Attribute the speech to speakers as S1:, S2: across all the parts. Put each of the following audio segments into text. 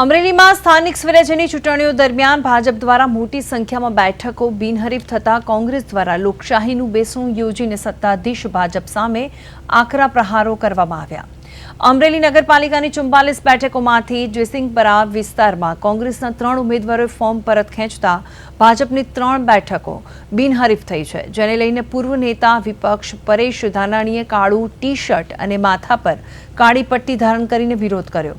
S1: અમરેલીમાં સ્થાનિક સ્વરાજ્યની ચૂંટણીઓ દરમિયાન ભાજપ દ્વારા મોટી સંખ્યામાં બેઠકો બિનહરીફ થતા કોંગ્રેસ દ્વારા લોકશાહીનું બેસણું યોજીને સત્તાધીશ ભાજપ સામે આકરા પ્રહારો કરવામાં આવ્યા। અમરેલી નગરપાલિકાની 44 બેઠકોમાંથી જયસિંહપરા વિસ્તારમાં કોંગ્રેસના 3 ઉમેદવારોએ ફોર્મ પરત ખેંચતા ભાજપની 3 બેઠકો બિનહરીફ થઈ છે, જેને લઈને પૂર્વ નેતા વિપક્ષ પરેશ ધાનાણીએ કાળું ટી-શર્ટ અને માથા પર કાળી પટ્ટી ધારણ કરીને વિરોધ કર્યો।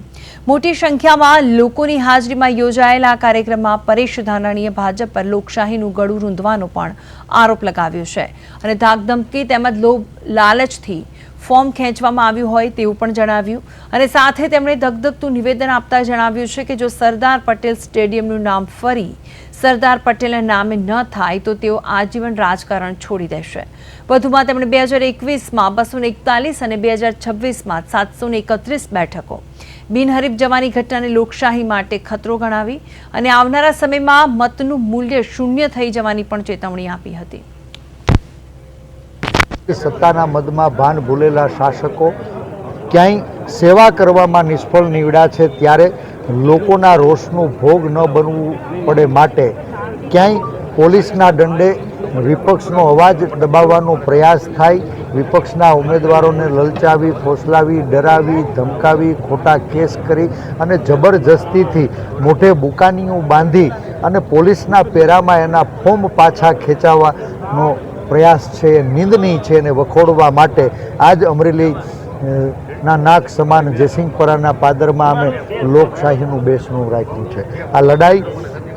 S1: મોટી સંખ્યામાં લોકોની હાજરીમાં યોજાયેલા આ કાર્યક્રમમાં પરેશ ધાનાણીએ ભાજપ પર લોકશાહીનું ગળું રૂંધવાનો પણ આરોપ લગાવ્યો છે અને ધાકધમકી તેમજ લોભ લાલચથી ફોર્મ ખેંચવામાં આવ્યું હોય તેવું પણ જણાવ્યું અને સાથે તેમણે ધગધગતું નિવેદન આપતા જણાવ્યું છે કે જો સરદાર પટેલ સ્ટેડિયમનું નામ ફરી સરદાર પટેલના નામે ન થાય તો તેઓ આજીવન રાજકારણ છોડી દેશે। વધુમાં તેમણે 2021માં 241 અને 2026માં 731 બેઠકો બિનહરીફ જવાની ઘટનાને લોકશાહી માટે ખતરો ગણાવી અને આવનારા સમયમાં મતનું મૂલ્ય શૂન્ય થઈ જવાની પણ ચેતવણી આપી હતી।
S2: સત્તાના મદમાં ભાન ભૂલેલા શાસકો ક્યાંય સેવા કરવામાં નિષ્ફળ નીવડ્યા છે, ત્યારે લોકોના રોષનો ભોગ ન બનવું પડે માટે ક્યાંય પોલીસના દંડે વિપક્ષનો અવાજ દબાવવાનો પ્રયાસ થાય, વિપક્ષના ઉમેદવારોને લલચાવી, ફોસલાવી, ડરાવી, ધમકાવી, ખોટા કેસ કરી અને જબરજસ્તીથી મોઢે બુકાનીઓ બાંધી અને પોલીસના પેરામાં એના ફોર્મ પાછા ખેંચાવવાનો પ્રયાસ છે એ નિંદનીય છે અને વખોડવા માટે આજ અમરેલી ના નાક સમાન જયસિંહપરાના પાદરમાં અમે લોકશાહીનું બેસણું રાખ્યું છે। આ લડાઈ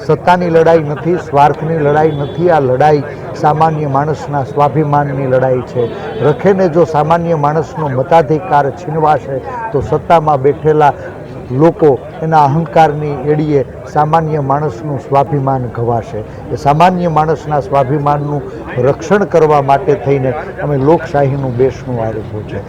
S2: સત્તાની લડાઈ નથી, સ્વાર્થની લડાઈ નથી, આ લડાઈ સામાન્ય માણસના સ્વાભિમાનની લડાઈ છે। રખેને જો સામાન્ય માણસનો મતાધિકાર છીનવાશે તો સત્તામાં બેઠેલા લોકો એના અહંકારની એડીએ સામાન્ય માણસનું સ્વાભિમાન ઘવાશે। એ સામાન્ય માણસના સ્વાભિમાનનું રક્ષણ કરવા માટે થઈને અમે લોકશાહીનું બેસણું આપ્યું છે।